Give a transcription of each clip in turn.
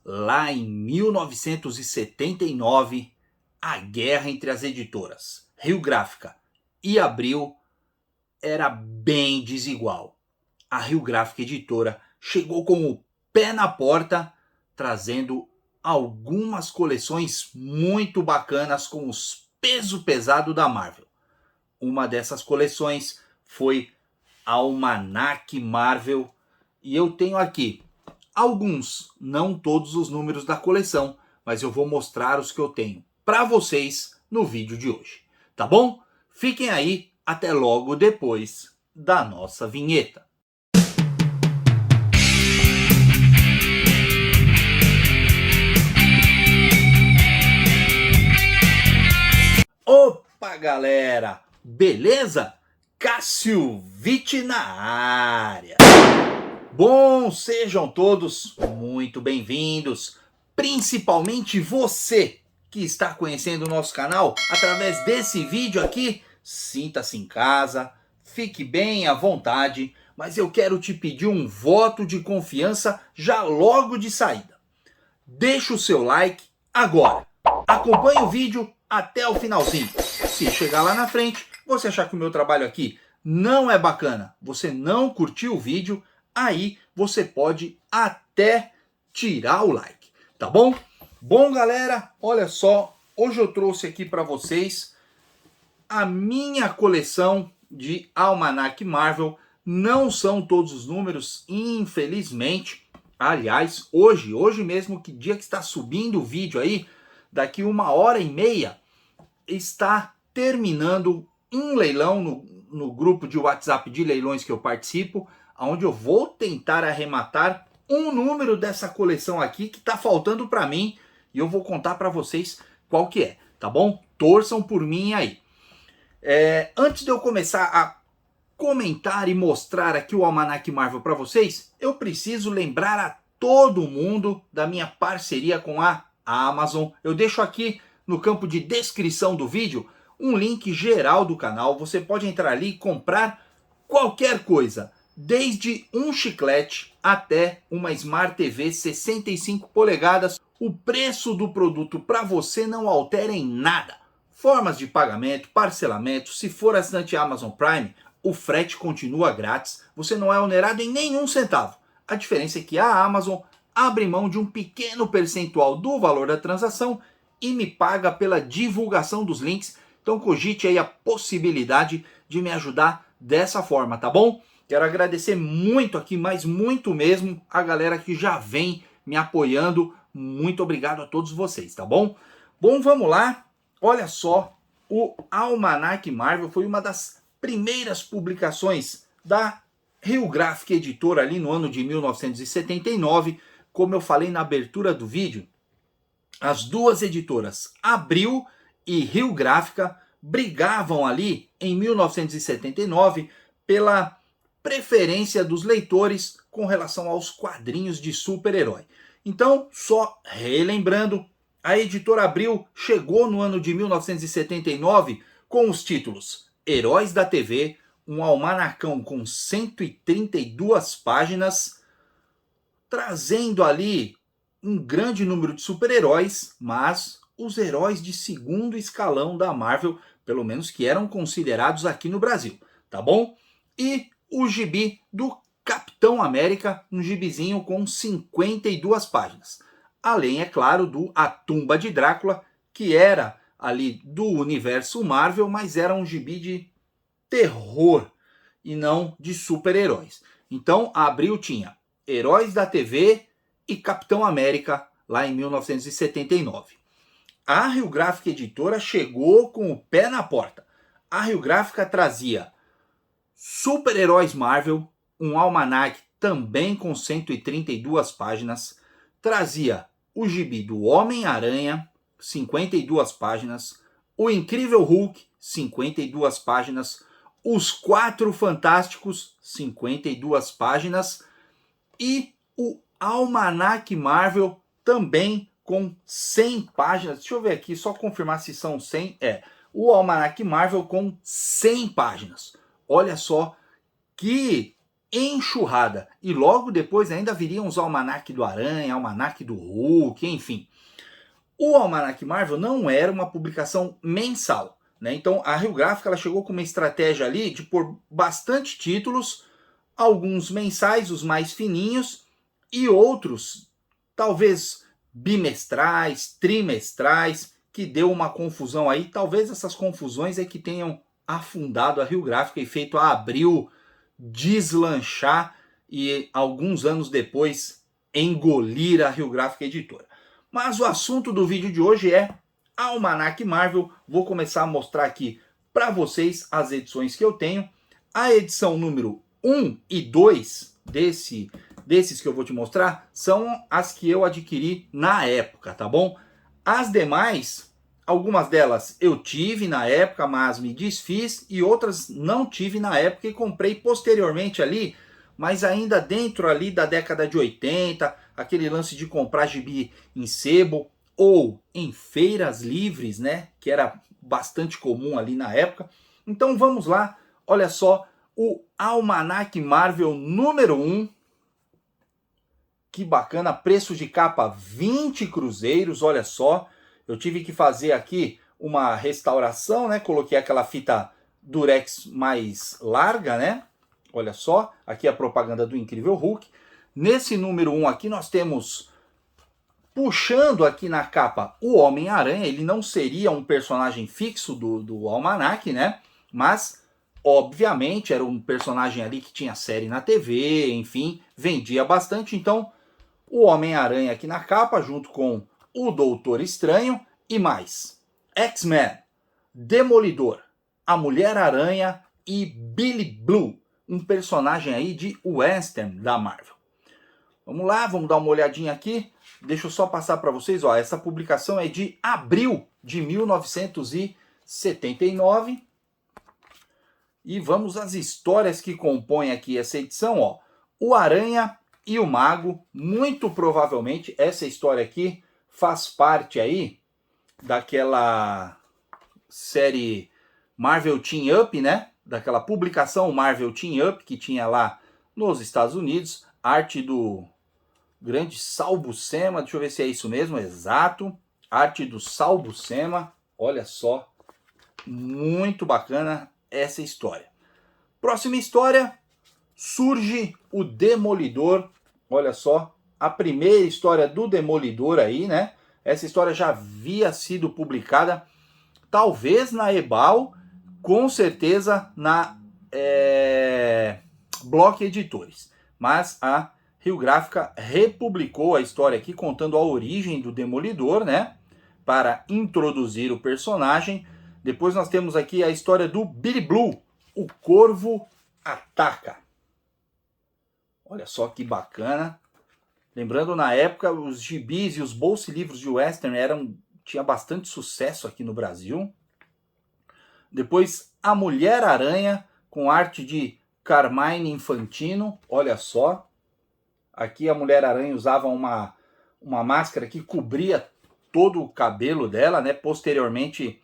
Lá em 1979, a guerra entre as editoras Rio Gráfica e Abril era bem desigual. A Rio Gráfica Editora chegou com o pé na porta, trazendo algumas coleções muito bacanas com os peso pesado da Marvel. Uma dessas coleções foi Almanac Marvel, e eu tenho aqui alguns, não todos os números da coleção, mas eu vou mostrar os que eu tenho para vocês no vídeo de hoje, tá bom? Fiquem aí, até logo depois da nossa vinheta. Opa, galera! Beleza? Cássio Vitti na área. Bom, sejam todos muito bem-vindos, principalmente você que está conhecendo o nosso canal através desse vídeo aqui. Sinta-se em casa, fique bem à vontade, mas eu quero te pedir um voto de confiança já logo de saída. Deixa o seu like agora, acompanhe o vídeo até o finalzinho. Se chegar lá na frente, você achar que o meu trabalho aqui não é bacana, você não curtiu o vídeo, aí você pode até tirar o like, tá bom? Bom, galera, olha só, hoje eu trouxe aqui para vocês a minha coleção de Almanac Marvel. Não são todos os números, infelizmente. Aliás, hoje mesmo, que dia que está subindo o vídeo aí, daqui 1h30, está terminando um leilão no grupo de WhatsApp de leilões que eu participo, onde eu vou tentar arrematar um número dessa coleção aqui que está faltando para mim, e eu vou contar para vocês qual que é, tá bom? Torçam por mim aí. Antes de eu começar a comentar e mostrar aqui o Almanac Marvel para vocês, eu preciso lembrar a todo mundo da minha parceria com a Amazon. Eu deixo aqui no campo de descrição do vídeo um link geral do canal. Você pode entrar ali e comprar qualquer coisa, desde um chiclete até uma Smart TV 65 polegadas. O preço do produto para você não altera em nada. Formas de pagamento, parcelamento, se for assinante Amazon Prime, o frete continua grátis, você não é onerado em nenhum centavo. A diferença é que a Amazon abre mão de um pequeno percentual do valor da transação e me paga pela divulgação dos links. Então cogite aí a possibilidade de me ajudar dessa forma, tá bom? Quero agradecer muito aqui, mas muito mesmo, a galera que já vem me apoiando. Muito obrigado a todos vocês, tá bom? Bom, vamos lá. Olha só, o Almanac Marvel foi uma das primeiras publicações da Rio Gráfica Editora ali no ano de 1979. Como eu falei na abertura do vídeo, as duas editoras, Abril e Rio Gráfica, brigavam ali em 1979 pela preferência dos leitores com relação aos quadrinhos de super-herói. Então, só relembrando, a editora Abril chegou no ano de 1979 com os títulos Heróis da TV, um almanacão com 132 páginas, trazendo ali um grande número de super-heróis, mas os heróis de segundo escalão da Marvel, pelo menos que eram considerados aqui no Brasil, tá bom? E o gibi do Capitão América, um gibizinho com 52 páginas. Além, é claro, do A Tumba de Drácula, que era ali do universo Marvel, mas era um gibi de terror e não de super-heróis. Então, a Abril tinha Heróis da TV e Capitão América lá em 1979. A Rio Gráfica Editora chegou com o pé na porta. A Rio Gráfica trazia Super-Heróis Marvel, um almanac também com 132 páginas, trazia o gibi do Homem-Aranha, 52 páginas, o Incrível Hulk, 52 páginas, os Quatro Fantásticos, 52 páginas, e o Almanac Marvel também com 100 páginas. Deixa eu ver aqui, só confirmar se são 100. O Almanac Marvel com 100 páginas. Olha só que enxurrada. E logo depois ainda viriam os Almanac do Aranha, Almanac do Hulk, enfim. O Almanac Marvel não era uma publicação mensal, né? Então a Rio Gráfica ela chegou com uma estratégia ali de pôr bastante títulos, alguns mensais, os mais fininhos, e outros talvez bimestrais, trimestrais, que deu uma confusão aí. Talvez essas confusões é que tenham afundado a Rio Gráfica e feito a Abril deslanchar e alguns anos depois engolir a Rio Gráfica Editora. Mas o assunto do vídeo de hoje é Almanac Marvel. Vou começar a mostrar aqui para vocês as edições que eu tenho. A edição número 1 e 2 desses que eu vou te mostrar são as que eu adquiri na época, tá bom? As demais, algumas delas eu tive na época, mas me desfiz, e outras não tive na época e comprei posteriormente ali, mas ainda dentro ali da década de 80, aquele lance de comprar gibi em sebo ou em feiras livres, né, que era bastante comum ali na época. Então vamos lá, olha só, o Almanac Marvel número 1, que bacana, preço de capa 20 cruzeiros, olha só. Eu tive que fazer aqui uma restauração, né? Coloquei aquela fita durex mais larga, né? Olha só, aqui a propaganda do Incrível Hulk. Nesse número 1 aqui nós temos, puxando aqui na capa, o Homem-Aranha. Ele não seria um personagem fixo do Almanac, né? Mas, obviamente, era um personagem ali que tinha série na TV, enfim, vendia bastante. Então, o Homem-Aranha aqui na capa, junto com o Doutor Estranho e mais X-Men, Demolidor, a Mulher-Aranha e Billy Blue, um personagem aí de western da Marvel. Vamos lá, vamos dar uma olhadinha aqui. Deixa eu só passar para vocês, ó, essa publicação é de abril de 1979. E vamos às histórias que compõem aqui essa edição, ó. O Aranha e o Mago, muito provavelmente essa história aqui faz parte aí daquela série Marvel Team Up, né? Daquela publicação Marvel Team Up que tinha lá nos Estados Unidos, arte do grande Sal Buscema, deixa eu ver se é isso mesmo, exato, arte do Sal Buscema, olha só, muito bacana essa história. Próxima história, surge o Demolidor, olha só, a primeira história do Demolidor aí, né? Essa história já havia sido publicada, talvez na Ebal, com certeza na Block Editores. Mas a Rio Gráfica republicou a história aqui, contando a origem do Demolidor, né? Para introduzir o personagem. Depois nós temos aqui a história do Billy Blue, o Corvo Ataca. Olha só que bacana. Lembrando, na época, os gibis e os bolsilivros de western tinha bastante sucesso aqui no Brasil. Depois, a Mulher-Aranha, com arte de Carmine Infantino. Olha só. Aqui a Mulher-Aranha usava uma máscara que cobria todo o cabelo dela, né? Posteriormente,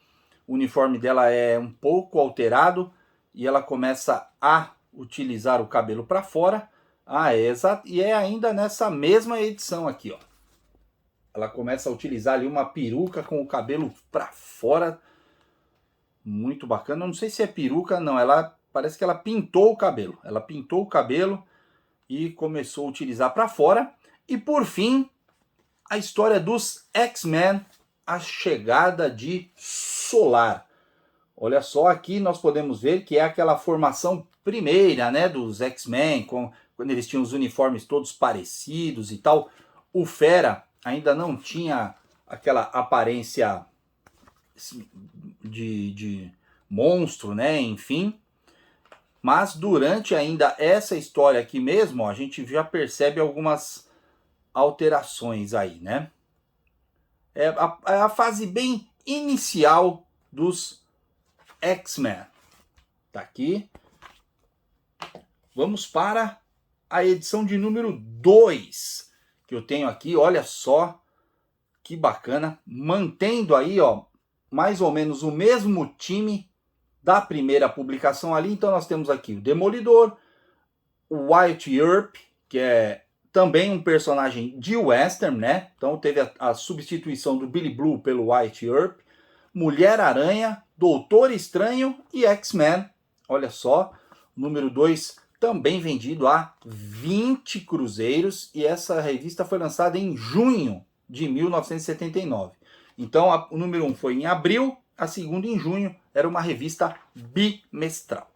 o uniforme dela é um pouco alterado e ela começa a utilizar o cabelo para fora. Ah, é exato. E é ainda nessa mesma edição aqui, ó. Ela começa a utilizar ali uma peruca com o cabelo para fora. Muito bacana. Eu não sei se é peruca, não. Ela parece que ela pintou o cabelo. Ela pintou o cabelo e começou a utilizar para fora. E por fim, a história dos X-Men, a chegada de Solar. Olha só, aqui nós podemos ver que é aquela formação primeira, né, dos X-Men, quando eles tinham os uniformes todos parecidos e tal. O Fera ainda não tinha aquela aparência de monstro, né, enfim. Mas durante ainda essa história aqui mesmo, ó, a gente já percebe algumas alterações aí, né? É a fase bem inicial dos X-Men. Tá aqui. Vamos para a edição de número 2 que eu tenho aqui. Olha só que bacana. Mantendo aí, ó, mais ou menos o mesmo time da primeira publicação ali. Então nós temos aqui o Demolidor, Wyatt Earp, que é também um personagem de western, né? Então teve a substituição do Billy Blue pelo Wyatt Earp. Mulher-Aranha, Doutor Estranho e X-Men. Olha só, número 2 também vendido a 20 cruzeiros, e essa revista foi lançada em junho de 1979. Então o número 1 foi em abril, a segunda em junho, era uma revista bimestral.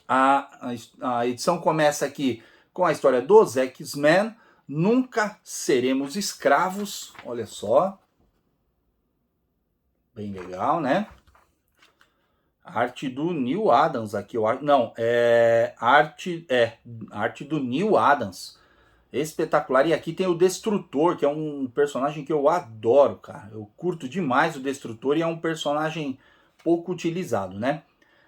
A edição começa aqui com a história dos X-Men, Nunca Seremos Escravos, olha só. Bem legal, né? Arte do Neal Adams aqui, não, arte do Neal Adams. Espetacular. E aqui tem o Destrutor, que é um personagem que eu adoro, cara. Eu curto demais o Destrutor e é um personagem pouco utilizado, né?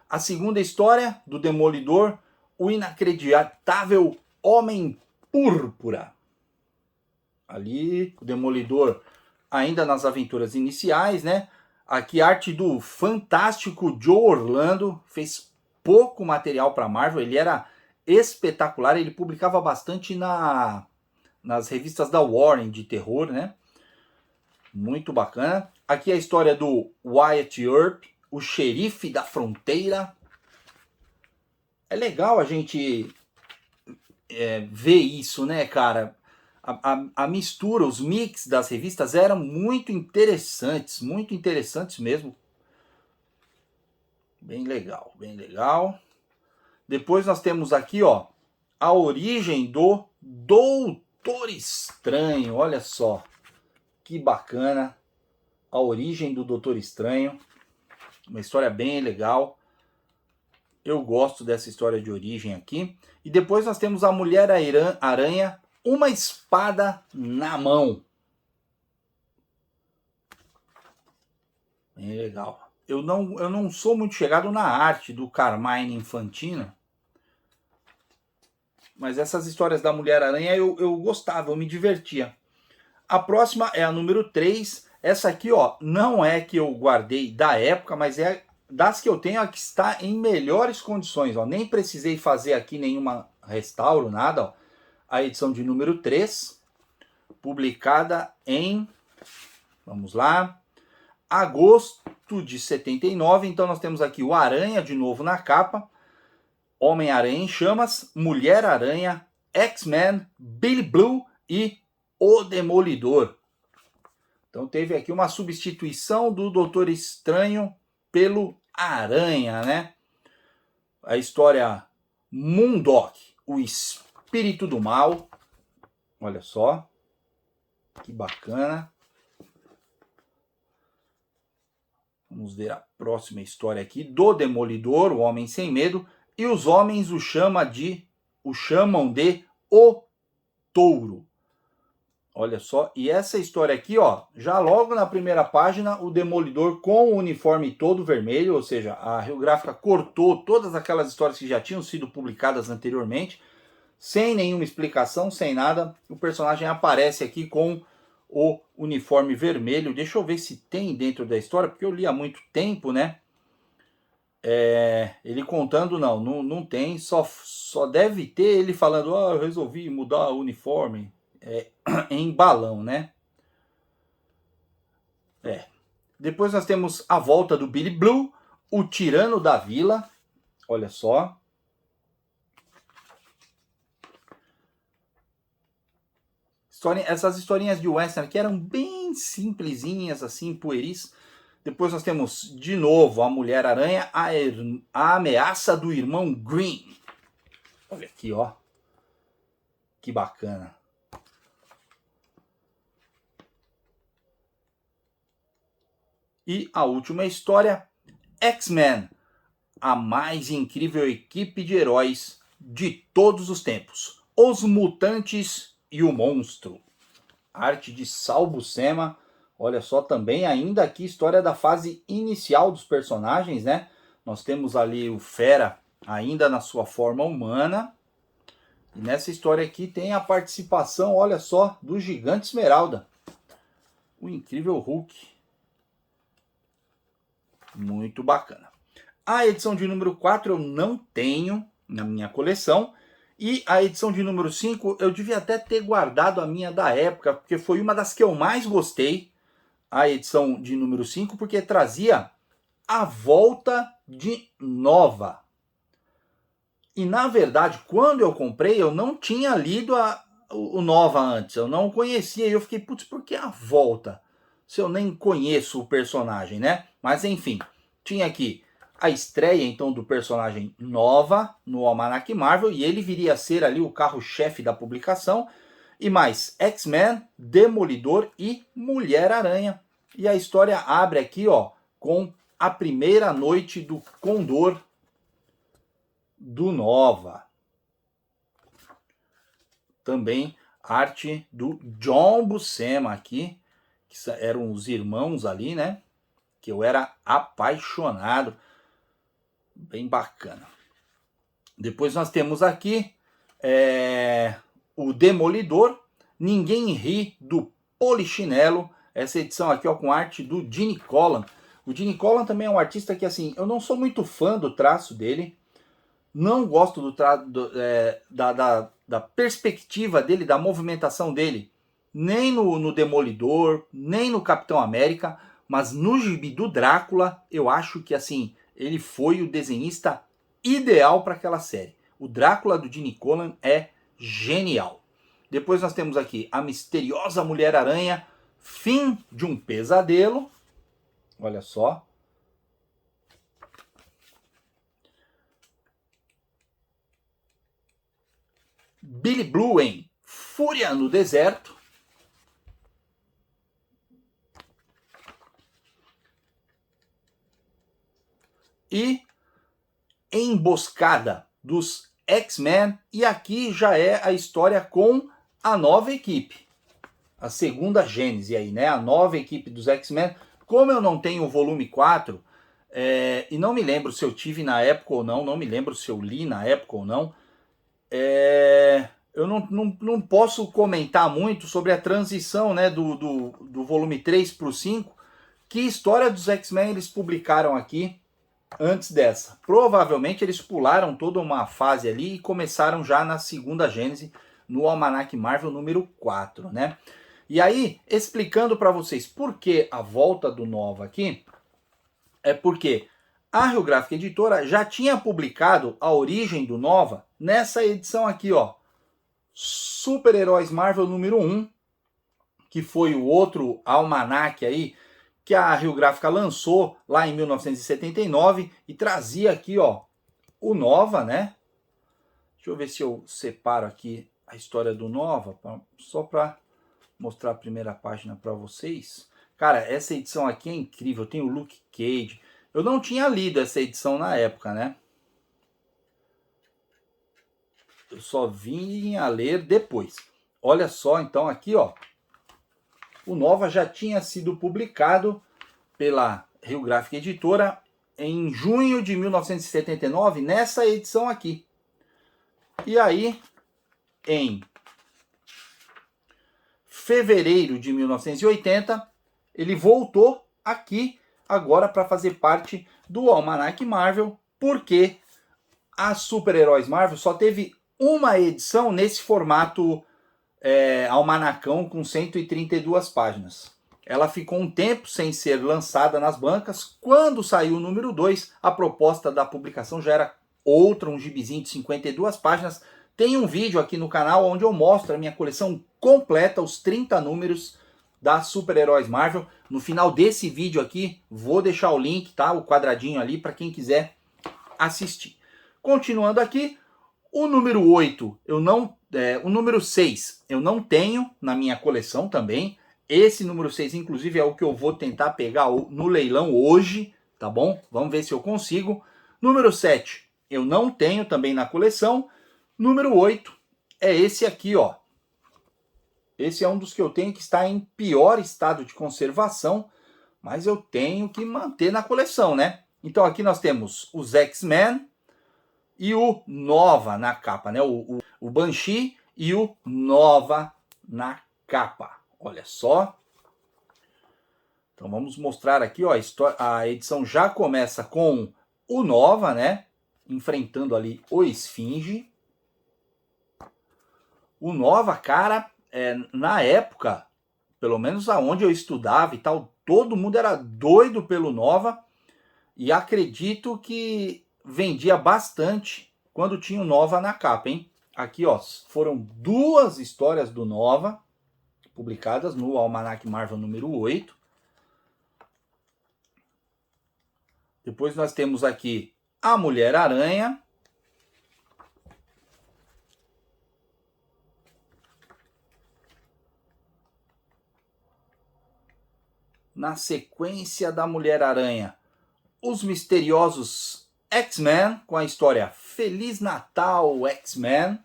A segunda história do Demolidor, o inacreditável Homem Púrpura. Ali, o Demolidor ainda nas aventuras iniciais, né? Aqui arte do fantástico Joe Orlando, fez pouco material para Marvel, ele era espetacular, ele publicava bastante nas revistas da Warren de terror, né? Muito bacana. Aqui a história do Wyatt Earp, o xerife da fronteira. É legal a gente ver isso, né, cara? A mistura, os mix das revistas eram muito interessantes mesmo. Bem legal, bem legal. Depois nós temos aqui, ó, a origem do Doutor Estranho. Olha só, que bacana. A origem do Doutor Estranho. Uma história bem legal. Eu gosto dessa história de origem aqui. E depois nós temos a Mulher-Aranha, uma espada na mão. Bem legal. Eu não sou muito chegado na arte do Carmine Infantino, mas essas histórias da Mulher-Aranha eu gostava, eu me divertia. A próxima é a número 3. Essa aqui, ó, não é que eu guardei da época, mas é das que eu tenho, a que está em melhores condições. Ó. Nem precisei fazer aqui nenhuma restauro, nada. Ó. A edição de número 3, publicada em, vamos lá, agosto de 79. Então nós temos aqui o Aranha de novo na capa, Homem-Aranha em Chamas, Mulher-Aranha, X-Men, Billy Blue e o Demolidor. Então teve aqui uma substituição do Doutor Estranho pelo Aranha, né? A história Moondog, o espírito do mal. Olha só, que bacana. Vamos ver a próxima história aqui do Demolidor, o Homem Sem Medo, e os homens o chamam de o Touro. Olha só, e essa história aqui, ó, já logo na primeira página, o Demolidor com o uniforme todo vermelho, ou seja, a Rio Gráfica cortou todas aquelas histórias que já tinham sido publicadas anteriormente, sem nenhuma explicação, sem nada. O personagem aparece aqui com o uniforme vermelho. Deixa eu ver se tem dentro da história, porque eu li há muito tempo, né? Ele contando, não tem, só deve ter ele falando, eu resolvi mudar o uniforme. Em balão, né? Depois nós temos a volta do Billy Blue, o Tirano da Vila. Olha só. Essas historinhas de western que eram bem simplesinhas, assim, pueris. Depois nós temos de novo a Mulher-Aranha, a ameaça do irmão Green. Olha aqui, ó. Que bacana. E a última história, X-Men, a mais incrível equipe de heróis de todos os tempos. Os Mutantes e o Monstro. Arte de Sal Buscema. Olha só, também ainda aqui história da fase inicial dos personagens, né? Nós temos ali o Fera ainda na sua forma humana. E nessa história aqui tem a participação, olha só, do Gigante Esmeralda. O incrível Hulk. Muito bacana. A edição de número 4 eu não tenho na minha coleção. E a edição de número 5, eu devia até ter guardado a minha da época, porque foi uma das que eu mais gostei, a edição de número 5, porque trazia a volta de Nova. E na verdade, quando eu comprei, eu não tinha lido o Nova antes, eu não conhecia, e eu fiquei, putz, por que a volta? Se eu nem conheço o personagem, né? Mas enfim, tinha aqui a estreia então do personagem Nova no Almanac Marvel, e ele viria a ser ali o carro-chefe da publicação, e mais X-Men, Demolidor e Mulher-Aranha. E a história abre aqui, ó, com a primeira noite do Condor do Nova. Também arte do John Buscema aqui, que eram os irmãos ali, né? Que eu era apaixonado. Bem bacana. Depois nós temos aqui o Demolidor, Ninguém Ri, do Polichinelo. Essa edição aqui, ó, com arte do Gene Colan. O Gene Colan também é um artista que, assim, eu não sou muito fã do traço dele. Não gosto da perspectiva dele, da movimentação dele, nem no Demolidor, nem no Capitão América, mas no gibi do Drácula, eu acho que assim, ele foi o desenhista ideal para aquela série. O Drácula do Gene Colan é genial. Depois nós temos aqui a misteriosa Mulher-Aranha, Fim de um Pesadelo. Olha só. Billy Blue em Fúria no Deserto. E Emboscada dos X-Men. E aqui já é a história com a nova equipe. A segunda gênese aí, né? A nova equipe dos X-Men. Como eu não tenho o volume 4, e não me lembro se eu tive na época ou não me lembro se eu li na época ou não, eu não posso comentar muito sobre a transição, né, do volume 3 para o 5. Que história dos X-Men eles publicaram aqui antes dessa? Provavelmente eles pularam toda uma fase ali e começaram já na segunda gênese, no Almanac Marvel número 4, né? E aí, explicando para vocês por que a volta do Nova aqui, é porque a Rio Gráfica Editora já tinha publicado a origem do Nova nessa edição aqui, ó, Super-Heróis Marvel número 1, que foi o outro almanac aí que a Rio Gráfica lançou lá em 1979 e trazia aqui, ó, o Nova, né? Deixa eu ver se eu separo aqui a história do Nova, só para mostrar a primeira página para vocês. Cara, essa edição aqui é incrível, tem o Luke Cage. Eu não tinha lido essa edição na época, né? Eu só vim a ler depois. Olha só, então, aqui, ó. O Nova já tinha sido publicado pela Rio Gráfica Editora em junho de 1979, nessa edição aqui. E aí, em fevereiro de 1980, ele voltou aqui agora para fazer parte do Almanac Marvel, porque a Super-Heróis Marvel só teve uma edição nesse formato almanacão com 132 páginas. Ela ficou um tempo sem ser lançada nas bancas. Quando saiu o número 2, a proposta da publicação já era outra, um gibizinho de 52 páginas. Tem um vídeo aqui no canal onde eu mostro a minha coleção completa, os 30 números da Super-Heróis Marvel. No final desse vídeo aqui, vou deixar o link, tá? O quadradinho ali para quem quiser assistir. Continuando aqui, o número 8, o número 6 eu não tenho na minha coleção também. Esse número 6, inclusive, é o que eu vou tentar pegar no leilão hoje, tá bom? Vamos ver se eu consigo. Número 7, eu não tenho também na coleção. Número 8 é esse aqui, ó. Esse é um dos que eu tenho que está em pior estado de conservação, mas eu tenho que manter na coleção, né? Então aqui nós temos os X-Men e o Nova na capa, né? O Banshee e o Nova na capa. Olha só. Então vamos mostrar aqui, ó, a edição já começa com o Nova, né? Enfrentando ali o Esfinge. O Nova, cara, na época, pelo menos aonde eu estudava e tal, todo mundo era doido pelo Nova. E acredito que vendia bastante quando tinha o Nova na capa, hein? Aqui, ó, foram 2 histórias do Nova, publicadas no Almanac Marvel número 8. Depois nós temos aqui a Mulher-Aranha. Na sequência da Mulher-Aranha, os misteriosos X-Men, com a história Feliz Natal, X-Men.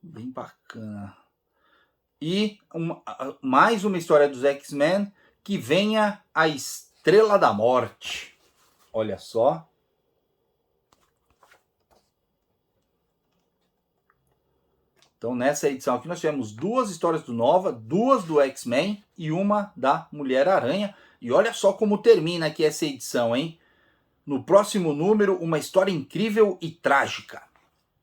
Bem bacana. E mais uma história dos X-Men, que venha a Estrela da Morte. Olha só. Então, nessa edição aqui, nós tivemos 2 histórias do Nova, 2 do X-Men e uma da Mulher-Aranha. E olha só como termina aqui essa edição, hein? No próximo número, uma história incrível e trágica.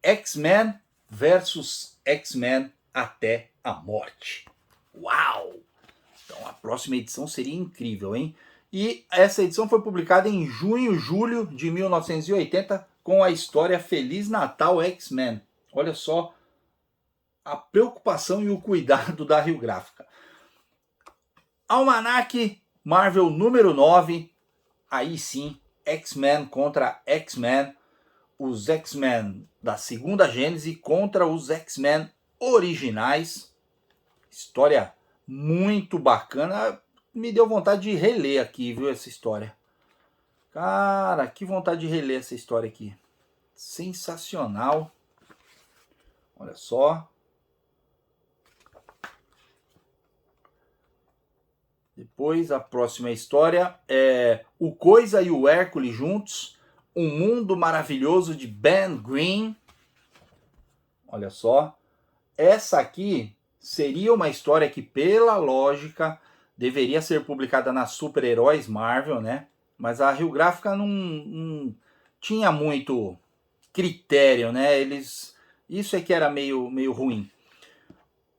X-Men versus X-Men até a morte. Uau! Então, a próxima edição seria incrível, hein? E essa edição foi publicada em junho, julho de 1980 com a história Feliz Natal X-Men. Olha só a preocupação e o cuidado da Rio Gráfica. Almanac Marvel número 9. Aí sim, X-Men contra X-Men. Os X-Men da segunda Gênese contra os X-Men originais. História muito bacana. Me deu vontade de reler aqui, viu, essa história. Cara, que vontade de reler essa história aqui. Sensacional. Olha só. Depois, a próxima história é o Coisa e o Hércules juntos. Um mundo maravilhoso de Ben Green. Olha só. Essa aqui seria uma história que, pela lógica, deveria ser publicada na Super Heróis Marvel, né? Mas a Rio Gráfica não tinha muito critério, né? Isso é que era meio ruim.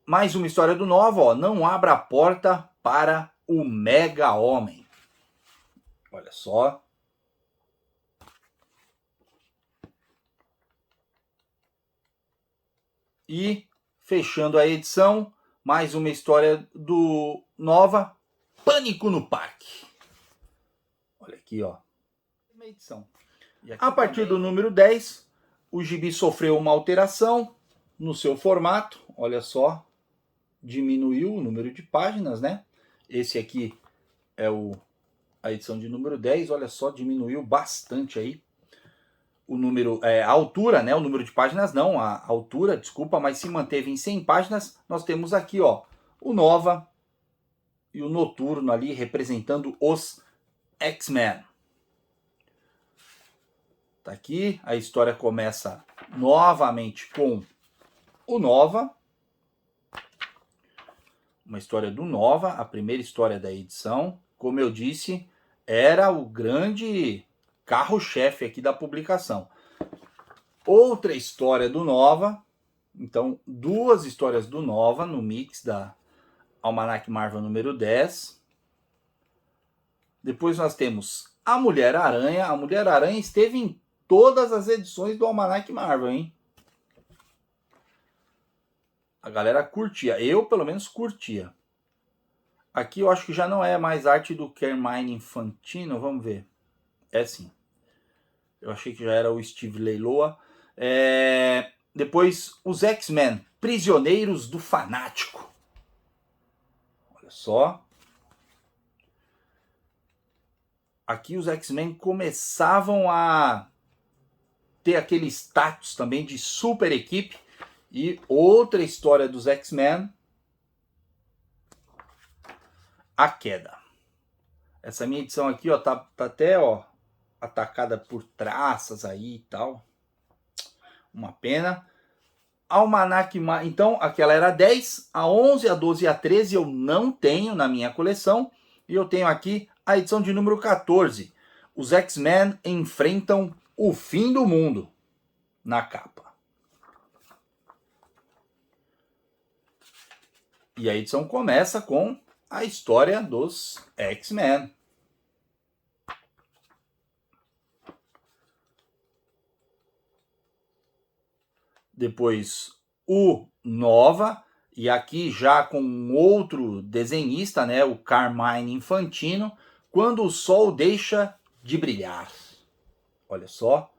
Mais uma história do Nova, ó. Não abra a porta para o Mega Homem. Olha só. E fechando a edição, mais uma história do Nova, Pânico no Parque. Olha aqui, ó. Uma edição. A partir do número 10, o gibi sofreu uma alteração no seu formato. Olha só. Diminuiu o número de páginas, né? Esse aqui é a edição de número 10. Olha só, diminuiu bastante aí o número, a altura, né? O número de páginas não, a altura, desculpa, mas se manteve em 100 páginas. Nós temos aqui, ó, o Nova e o Noturno ali representando os X-Men. Tá aqui, a história começa novamente com o Nova. Uma história do Nova, a primeira história da edição. Como eu disse, era o grande carro-chefe aqui da publicação. Outra história do Nova. Então, 2 histórias do Nova no mix da Almanac Marvel número 10. Depois nós temos a Mulher-Aranha. A Mulher-Aranha esteve em todas as edições do Almanac Marvel, hein? A galera curtia. Eu, pelo menos, curtia. Aqui eu acho que já não é mais arte do Carmine Infantino. Vamos ver. É sim. Eu achei que já era o Steve Leiloa. Depois, os X-Men. Prisioneiros do Fanático. Olha só. Aqui os X-Men começavam a ter aquele status também de super equipe. E outra história dos X-Men, A Queda. Essa minha edição aqui, ó, tá até, ó, atacada por traças aí e tal. Uma pena. Almanac, então, aquela era 10, a 11, a 12 e a 13 eu não tenho na minha coleção. E eu tenho aqui a edição de número 14. Os X-Men enfrentam o fim do mundo na capa. E a edição começa com a história dos X-Men. Depois o Nova, e aqui já com outro desenhista, né, o Carmine Infantino, quando o sol deixa de brilhar. Olha só.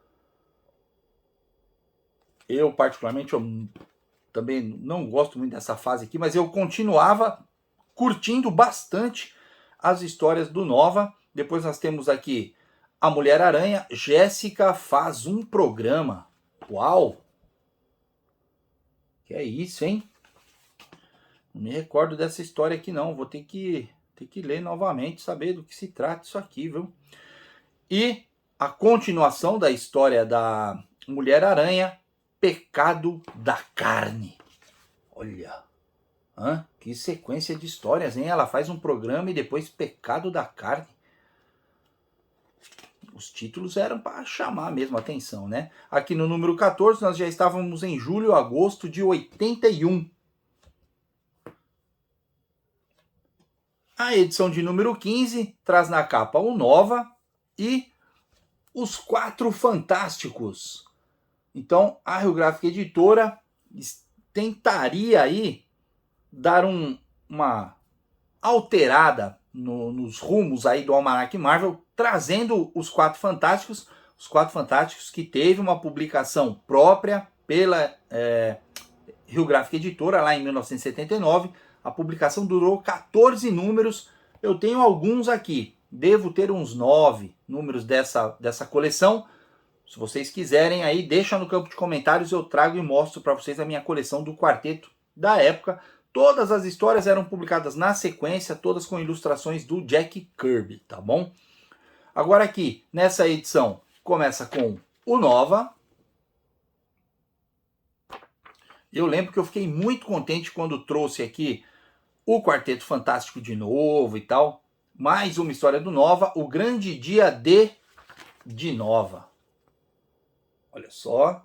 Eu particularmente também não gosto muito dessa fase aqui, mas eu continuava curtindo bastante as histórias do Nova. Depois nós temos aqui a Mulher-Aranha. Jéssica faz um programa. Uau! Que é isso, hein? Não me recordo dessa história aqui não. Vou ter que ler novamente, saber do que se trata isso aqui, viu? E a continuação da história da Mulher-Aranha, Pecado da Carne. Olha, que sequência de histórias, hein? Ela faz um programa e depois Pecado da Carne. Os títulos eram para chamar mesmo a atenção, né? Aqui no número 14 nós já estávamos em julho, agosto de 81. A edição de número 15 traz na capa o Nova e os Quatro Fantásticos. Então a Rio Gráfica Editora tentaria aí dar uma alterada nos rumos aí do Almanac Marvel, trazendo os Quatro Fantásticos que teve uma publicação própria pela Rio Gráfica Editora lá em 1979. A publicação durou 14 números. Eu tenho alguns aqui, devo ter uns 9 números dessa coleção. Se vocês quiserem aí, deixa no campo de comentários, eu trago e mostro para vocês a minha coleção do quarteto da época. Todas as histórias eram publicadas na sequência, todas com ilustrações do Jack Kirby, tá bom? Agora aqui, nessa edição, começa com o Nova. Eu lembro que eu fiquei muito contente quando trouxe aqui o Quarteto Fantástico de novo e tal. Mais uma história do Nova, o grande dia de Nova. Olha só.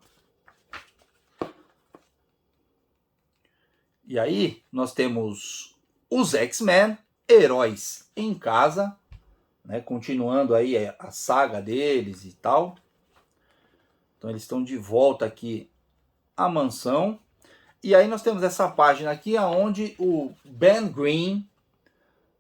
E aí, nós temos os X-Men, heróis em casa, né, continuando aí a saga deles e tal. Então eles estão de volta aqui à mansão. E aí nós temos essa página aqui onde o Ben Green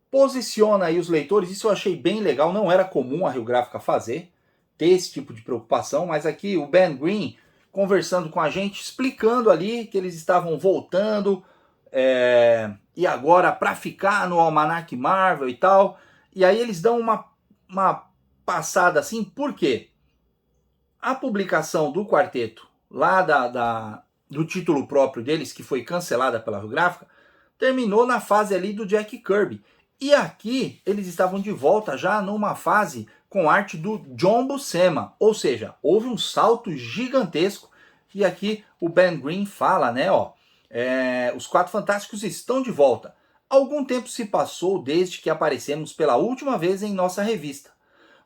posiciona aí os leitores. Isso eu achei bem legal, não era comum a Rio Gráfica fazer, ter esse tipo de preocupação, mas aqui o Ben Green conversando com a gente, explicando ali que eles estavam voltando, e agora para ficar no Almanac Marvel e tal. E aí eles dão uma passada assim, por quê? A publicação do quarteto, lá do título próprio deles, que foi cancelada pela Rio Gráfica, terminou na fase ali do Jack Kirby. E aqui eles estavam de volta já numa fase com arte do John Buscema, ou seja, houve um salto gigantesco. E aqui o Ben Green fala, né, os Quatro Fantásticos estão de volta. Algum tempo se passou desde que aparecemos pela última vez em nossa revista.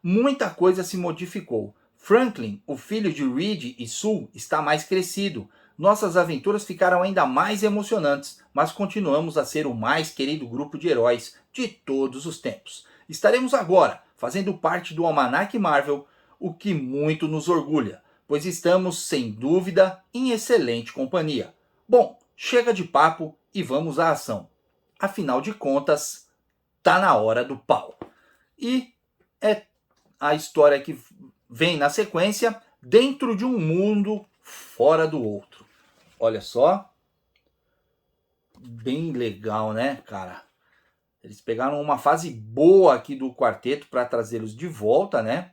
Muita coisa se modificou. Franklin, o filho de Reed e Sue, está mais crescido. Nossas aventuras ficaram ainda mais emocionantes, mas continuamos a ser o mais querido grupo de heróis de todos os tempos. Estaremos agora fazendo parte do Almanac Marvel, o que muito nos orgulha, pois estamos, sem dúvida, em excelente companhia. Bom, chega de papo e vamos à ação. Afinal de contas, tá na hora do pau. E é a história que vem na sequência, dentro de um mundo fora do outro. Olha só. Bem legal, né, cara? Eles pegaram uma fase boa aqui do quarteto para trazê-los de volta, né?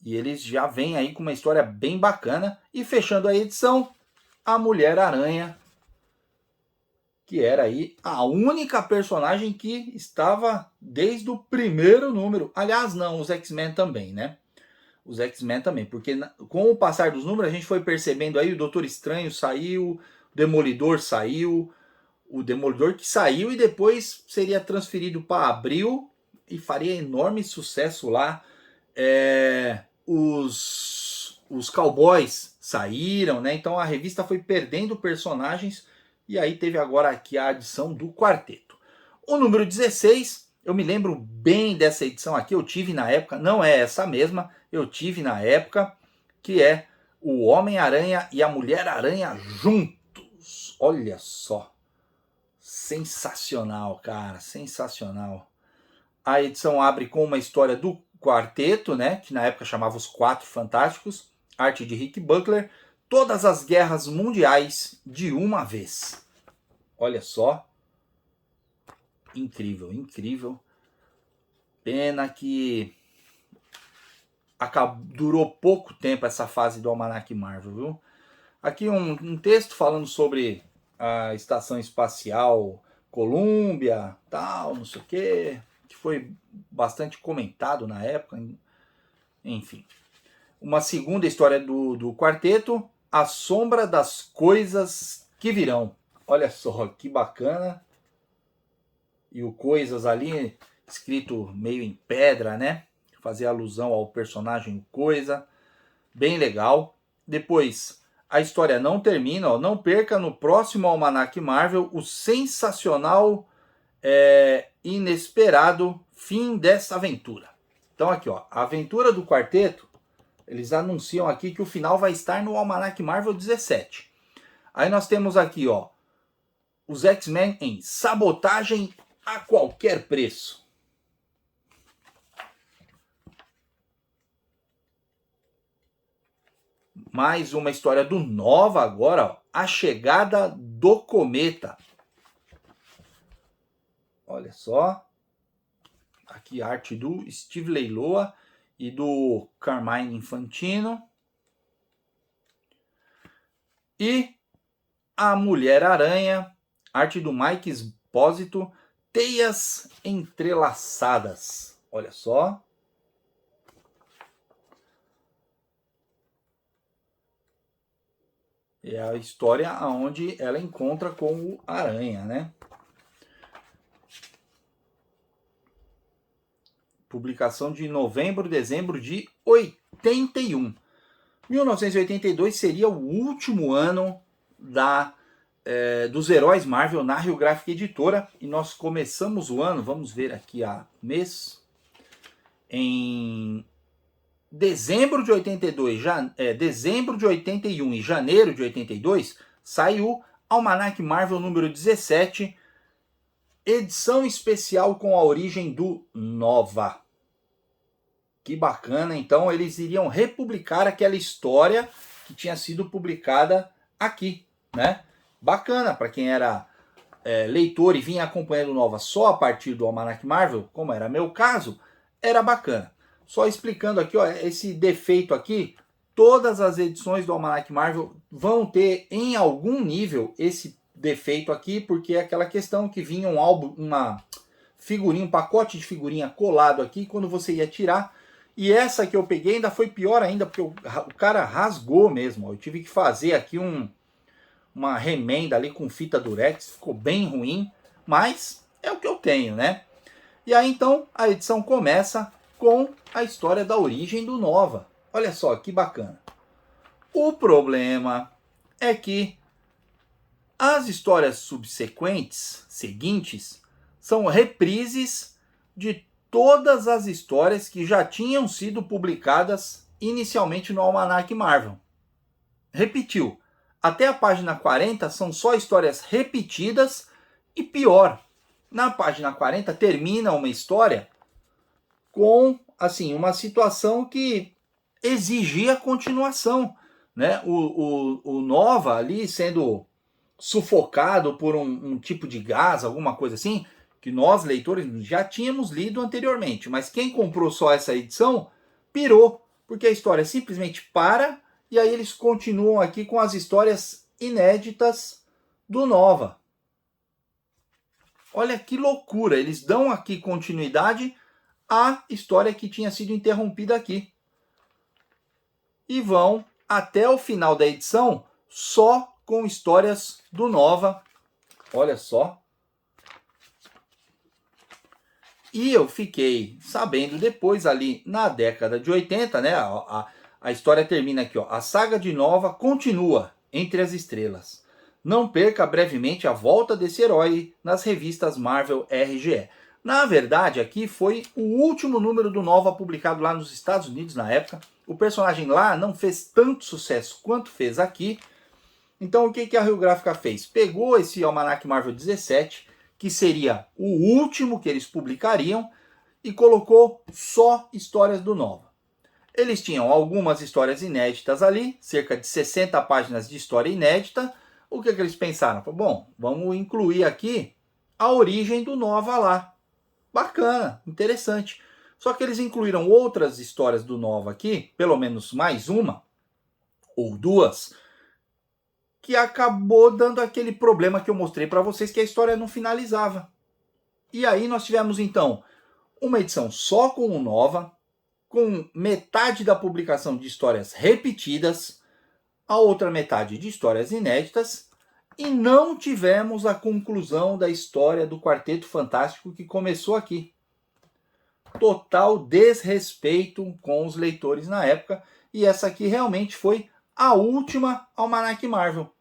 E eles já vêm aí com uma história bem bacana. E fechando a edição, a Mulher-Aranha, que era aí a única personagem que estava desde o primeiro número. Aliás, não, os X-Men também, né? Os X-Men também, porque com o passar dos números a gente foi percebendo aí o Doutor Estranho saiu, o Demolidor saiu, o Demolidor que saiu e depois seria transferido para Abril e faria enorme sucesso lá. Os cowboys saíram, né? Então a revista foi perdendo personagens e aí teve agora aqui a adição do quarteto. O número 16, eu me lembro bem dessa edição aqui, eu tive na época, não é essa mesma, eu tive na época, que é o Homem-Aranha e a Mulher-Aranha juntos. Olha só. Sensacional, cara, sensacional. A edição abre com uma história do quarteto, né, que na época chamava os Quatro Fantásticos, arte de Rick Buckler, todas as guerras mundiais de uma vez. Olha só. Incrível, incrível. Pena que durou pouco tempo essa fase do Almanac Marvel, viu? Aqui um texto falando sobre a Estação Espacial Columbia, tal, não sei o que foi bastante comentado na época. Enfim. Uma segunda história do quarteto, A Sombra das Coisas que Virão. Olha só, que bacana. E o Coisas ali, escrito meio em pedra, né? Fazer alusão ao personagem Coisa. Bem legal. Depois, a história não termina, ó, não perca no próximo Almanac Marvel o sensacional, inesperado fim dessa aventura. Então aqui, ó, a aventura do quarteto, eles anunciam aqui que o final vai estar no Almanac Marvel 17. Aí nós temos aqui, ó, os X-Men em sabotagem a qualquer preço. Mais uma história do Nova agora, ó, A Chegada do Cometa. Olha só. Aqui a arte do Steve Leiloa e do Carmine Infantino. E a Mulher-Aranha, arte do Mike Esposito, Teias Entrelaçadas. Olha só. É a história onde ela encontra com o Aranha, né? Publicação de novembro, dezembro de 81. 1982 seria o último ano dos heróis Marvel na Rio Gráfica Editora. E nós começamos o ano, vamos ver aqui a mês, em dezembro de 82, dezembro de 81 e janeiro de 82, saiu Almanac Marvel número 17, edição especial com a origem do Nova. Que bacana, então eles iriam republicar aquela história que tinha sido publicada aqui, né? Bacana, para quem era leitor e vinha acompanhando Nova só a partir do Almanac Marvel, como era meu caso, era bacana. Só explicando aqui, ó, esse defeito aqui, todas as edições do Almanac Marvel vão ter em algum nível esse defeito aqui, porque é aquela questão que vinha um álbum, uma figurinha, um pacote de figurinha colado aqui, quando você ia tirar. E essa que eu peguei ainda foi pior ainda, porque o cara rasgou mesmo. Ó. Eu tive que fazer aqui uma remenda ali com fita durex, ficou bem ruim, mas é o que eu tenho, né? E aí então a edição começa com a história da origem do Nova. Olha só que bacana. O problema é que as histórias seguintes, são reprises de todas as histórias que já tinham sido publicadas inicialmente no Almanac Marvel. Repetiu. Até a página 40 são só histórias repetidas e pior, na página 40 termina uma história com assim uma situação que exigia continuação, né? O Nova ali sendo sufocado por um tipo de gás, alguma coisa assim, que nós leitores já tínhamos lido anteriormente, mas quem comprou só essa edição pirou, porque a história simplesmente para e aí eles continuam aqui com as histórias inéditas do Nova. Olha que loucura, eles dão aqui continuidade à história que tinha sido interrompida aqui. E vão até o final da edição só com histórias do Nova. Olha só. E eu fiquei sabendo depois, ali na década de 80, né? A história termina aqui, ó. A saga de Nova continua entre as estrelas. Não perca brevemente a volta desse herói nas revistas Marvel RGE. Na verdade, aqui foi o último número do Nova publicado lá nos Estados Unidos na época. O personagem lá não fez tanto sucesso quanto fez aqui. Então o que a Rio Gráfica fez? Pegou esse Almanac Marvel 17, que seria o último que eles publicariam, e colocou só histórias do Nova. Eles tinham algumas histórias inéditas ali, cerca de 60 páginas de história inédita. O que eles pensaram? Bom, vamos incluir aqui a origem do Nova lá. Bacana, interessante. Só que eles incluíram outras histórias do Nova aqui, pelo menos mais uma ou duas, que acabou dando aquele problema que eu mostrei para vocês, que a história não finalizava. E aí nós tivemos então uma edição só com o Nova, com metade da publicação de histórias repetidas, a outra metade de histórias inéditas, e não tivemos a conclusão da história do Quarteto Fantástico que começou aqui. Total desrespeito com os leitores na época, e essa aqui realmente foi a última Almanac Marvel.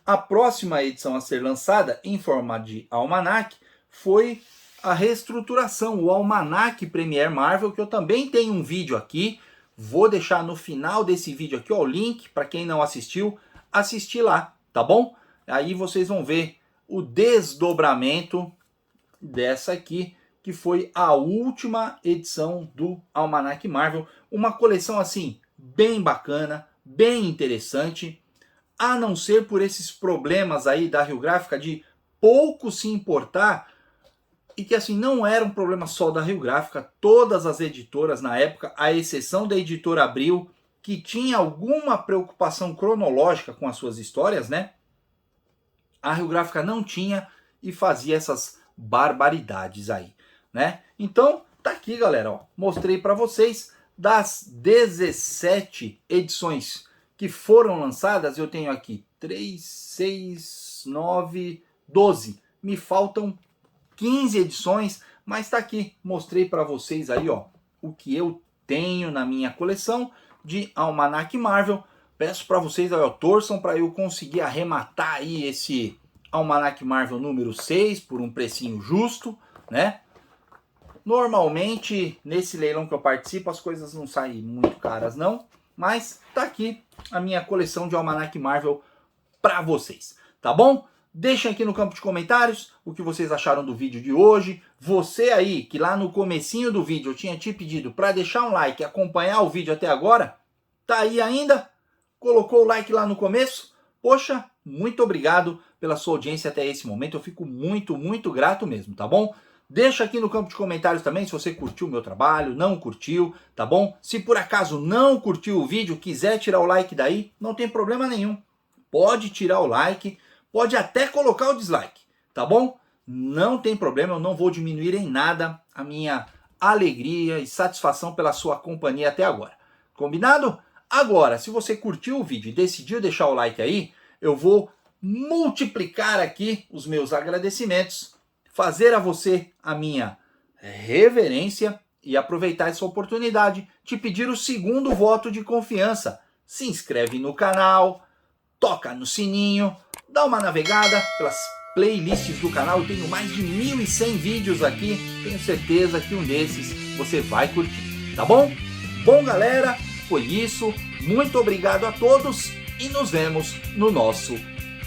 A próxima edição a ser lançada em forma de Almanac foi a reestruturação, o Almanac Premier Marvel, que eu também tenho um vídeo aqui. Vou deixar no final desse vídeo aqui, ó, o link para quem não assistiu, assistir lá, tá bom? Aí vocês vão ver o desdobramento dessa aqui, que foi a última edição do Almanac Marvel. Uma coleção assim, bem bacana, bem interessante, a não ser por esses problemas aí da Rio Gráfica de pouco se importar, e que assim não era um problema só da Rio Gráfica. Todas as editoras na época, à exceção da Editora Abril, que tinha alguma preocupação cronológica com as suas histórias, né? A Rio Gráfica não tinha e fazia essas barbaridades aí, né? Então, tá aqui, galera, ó, mostrei para vocês das 17 edições que foram lançadas. Eu tenho aqui 3, 6, 9, 12. Me faltam 15 edições, mas tá aqui, mostrei para vocês aí, ó, o que eu tenho na minha coleção de Almanac Marvel. Peço para vocês, ó, torçam para eu conseguir arrematar aí esse Almanac Marvel número 6 por um precinho justo, né? Normalmente, nesse leilão que eu participo, as coisas não saem muito caras não, mas tá aqui a minha coleção de Almanac Marvel para vocês, tá bom? Deixem aqui no campo de comentários o que vocês acharam do vídeo de hoje. Você aí, que lá no comecinho do vídeo eu tinha te pedido para deixar um like e acompanhar o vídeo até agora, tá aí ainda? Colocou o like lá no começo? Poxa, muito obrigado pela sua audiência até esse momento. Eu fico muito, muito grato mesmo, tá bom? Deixa aqui no campo de comentários também se você curtiu o meu trabalho, não curtiu, tá bom? Se por acaso não curtiu o vídeo, quiser tirar o like daí, não tem problema nenhum. Pode tirar o like. Pode até colocar o dislike, tá bom? Não tem problema, eu não vou diminuir em nada a minha alegria e satisfação pela sua companhia até agora. Combinado? Agora, se você curtiu o vídeo e decidiu deixar o like aí, eu vou multiplicar aqui os meus agradecimentos, fazer a você a minha reverência e aproveitar essa oportunidade de pedir o segundo voto de confiança. Se inscreve no canal, toca no sininho, dá uma navegada pelas playlists do canal. Eu tenho mais de 1.100 vídeos aqui. Tenho certeza que um desses você vai curtir, tá bom? Bom, galera, foi isso. Muito obrigado a todos e nos vemos no nosso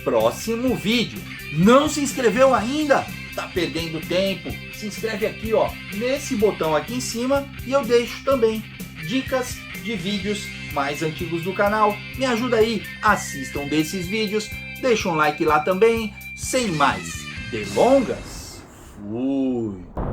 próximo vídeo. Não se inscreveu ainda? Tá perdendo tempo? Se inscreve aqui, ó, nesse botão aqui em cima, e eu deixo também dicas de vídeos mais antigos do canal. Me ajuda aí, assistam desses vídeos. Deixa um like lá também. Sem mais delongas, fui!